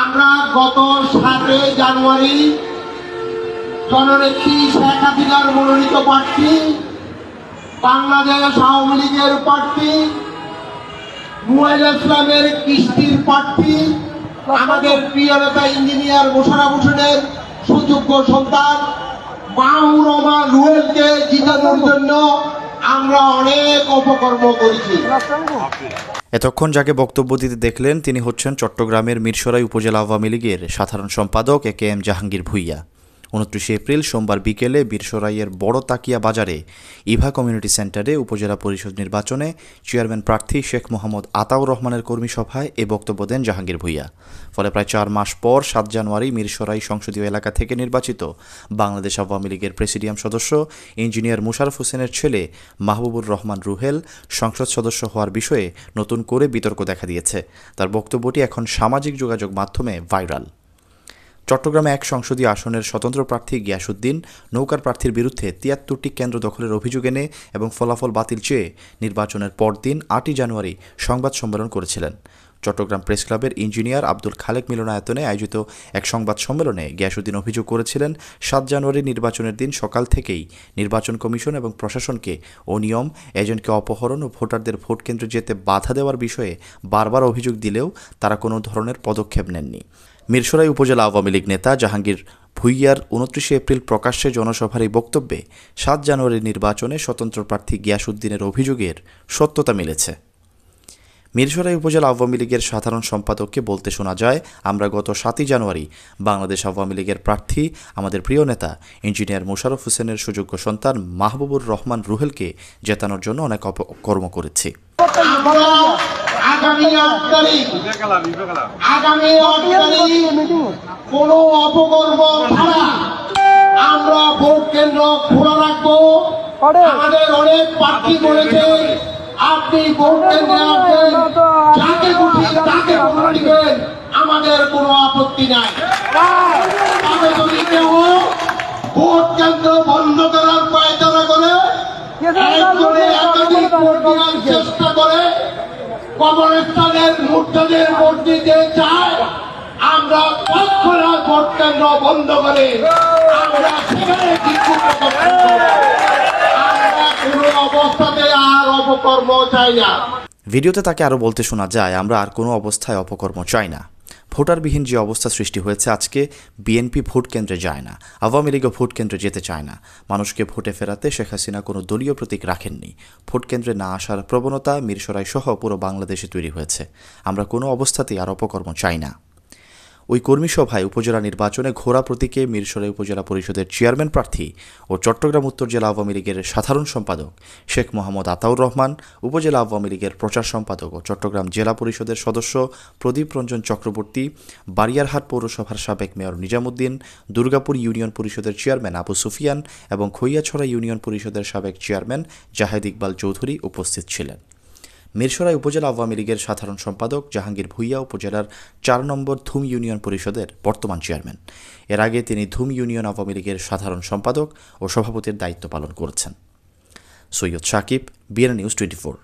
আমরা গত 7 জানুয়ারি জননেত্রী শেখ হাসিনার মনোনীত প্রার্থী বাংলাদেশ আওয়ামী লীগের প্রার্থী নুয়াইল ইসলামের কিস্তির প্রার্থী আমাদের প্রিয় নেতা ইঞ্জিনিয়ার মোশাররফ হোসেনের সুযোগ্য সন্তান মাহবুবুর রহমান রুহেলকে জিতানোর জন্য আমরা অনেক অপকর্ম করেছি। এতক্ষণ যাকে বক্তব্য দিতে দেখলেন তিনি হচ্ছেন চট্টগ্রামের মিরসরাই উপজেলা আওয়ামী লীগের সাধারণ সম্পাদক এ.কে.এম. জাহাঙ্গীর ভূঁইয়া। 29 এপ্রিল সোমবার বিকেলে মিরসরাইয়ের বড় তাকিয়া বাজারে ইভা কমিউনিটি সেন্টারে উপজেলা পরিষদ নির্বাচনে চেয়ারম্যান প্রার্থী শেখ মোহাম্মদ আতাউর রহমানের কর্মী সভায় এ বক্তব্য দেন জাহাঙ্গীর ভূঁইয়া। ফলে প্রায় 4 মাস পর 7 জানুয়ারি মিরসরাই সংসদীয় এলাকা থেকে নির্বাচিত বাংলাদেশ আওয়ামী লীগের প্রেসিডিয়াম সদস্য ইঞ্জিনিয়ার মোশাররফ হোসেনের ছেলে মাহবুবুর রহমান রুহেল সংসদ সদস্য হওয়ার বিষয়ে নতুন করে বিতর্ক দেখা দিয়েছে। তার বক্তব্যটি এখন সামাজিক যোগাযোগ মাধ্যমে ভাইরাল। চট্টগ্রামে 1 সংসদীয় আসনের স্বতন্ত্র প্রার্থী গিয়াসউদ্দিন নৌকার প্রার্থীর বিরুদ্ধে 73টি কেন্দ্র দখলের অভিযোগ এনে এবং ফলাফল বাতিল চেয়ে নির্বাচনের পরদিন 8 জানুয়ারি সংবাদ সম্মেলন করেছিলেন। চট্টগ্রাম প্রেস ক্লাবের ইঞ্জিনিয়ার আব্দুল খালেক মিলনায়তনে আয়োজিত এক সংবাদ সম্মেলনে গিয়াসউদ্দিন অভিযোগ করেছিলেন 7 জানুয়ারি নির্বাচনের দিন সকাল থেকেই নির্বাচন কমিশন এবং প্রশাসনকে অনিয়ম, এজেন্টকে অপহরণ ও ভোটারদের ভোট কেন্দ্রে যেতে বাধা দেওয়ার বিষয়ে বারবার অভিযোগ দিলেও তারা কোনো ধরনের পদক্ষেপ নেননি। মিরসরাই উপজেলা আওয়ামী লীগ নেতা জাহাঙ্গীর ভূঁইয়ার 29 এপ্রিল প্রকাশ্যে জনসভার এই বক্তব্যে 7 জানুয়ারির নির্বাচনে স্বতন্ত্র প্রার্থী গিয়াসউদ্দিনের অভিযোগের সত্যতা মিলেছে। মিরসরাই উপজেলা আওয়ামী লীগের সাধারণ সম্পাদককে বলতে শোনা যায়, আমরা গত 7 জানুয়ারি বাংলাদেশ আওয়ামী লীগের প্রার্থী আমাদের প্রিয় নেতা ইঞ্জিনিয়ার মোশাররফ হোসেনের সুযোগ্য সন্তান মাহবুবুর রহমান রুহেলকে জেতানোর জন্য অনেক অপকর্ম করেছি। আগামী 8 তারিখ কোনো অপকর্ম ছাড়া আমরা ভোট কেন্দ্র খোলা রাখবো। আমাদের অনেক প্রার্থী করেছে, আপনি ভোট কেন্দ্রে আসবেন, যাকে খুশি তাকে ভোট দিবেন, আমাদের কোনো আপত্তি নাই। তবে যদি কেউ ভোট কেন্দ্র বন্ধ করার পায়তারা করে, একজনে একাধিক ভোট দেওয়ার চেষ্টা করে, কবরস্থানের মুর্তাদের ভোট দিতে চায়, আমরা তৎক্ষণাৎ ভোট কেন্দ্র বন্ধ করে আমরা সেখানে আমরা কোনো অবস্থাতে আর অপকর্ম চাই না। ভিডিওতে তাকে আরও বলতে শোনা যায়, আমরা আর কোনো অবস্থায় অপকর্ম চাই না। ভোটারবিহীন যে অবস্থা সৃষ্টি হয়েছে, আজকে বিএনপি ভোট কেন্দ্রে যায় না, আওয়ামী লীগও ভোট কেন্দ্রে যেতে চায় না। মানুষকে ভোটে ফেরাতে শেখ হাসিনা কোনো দলীয় প্রতীক রাখেননি। ভোট কেন্দ্রে না আসার প্রবণতা মিরসরাই সহ পুরো বাংলাদেশে তৈরি হয়েছে। আমরা কোনো অবস্থাতেই আর অপকর্ম চাই না। ওই কর্মী সভায় উপজেলা নির্বাচনে ঘোড়া প্রতীকে মিরসরাই উপজেলা পরিষদের চেয়ারম্যান প্রার্থী ও চট্টগ্রাম উত্তর জেলা আওয়ামী লীগের সাধারণ সম্পাদক শেখ মোহাম্মদ আতাউর রহমান, উপজেলা আওয়ামী লীগের প্রচার সম্পাদক ও চট্টগ্রাম জেলা পরিষদের সদস্য প্রদীপ রঞ্জন চক্রবর্তী, বারিয়ারহাট পৌরসভার সাবেক মেয়র নিজামুদ্দিন, দুর্গাপুর ইউনিয়ন পরিষদের চেয়ারম্যান আবু সুফিয়ান এবং খৈয়াছড়া ইউনিয়ন পরিষদের সাবেক চেয়ারম্যান জাহেদ ইকবাল চৌধুরী উপস্থিত ছিলেন। মিরসরাই উপজেলা আওয়ামী লীগের সাধারণ সম্পাদক জাহাঙ্গীর ভূঁইয়া উপজেলার 4 নম্বর ধুম ইউনিয়ন পরিষদের বর্তমান চেয়ারম্যান। এর আগে তিনি ধুম ইউনিয়ন আওয়ামী লীগের সাধারণ সম্পাদক ও সভাপতির দায়িত্ব পালন করেছেন। Syed Sakib, BNA news 24।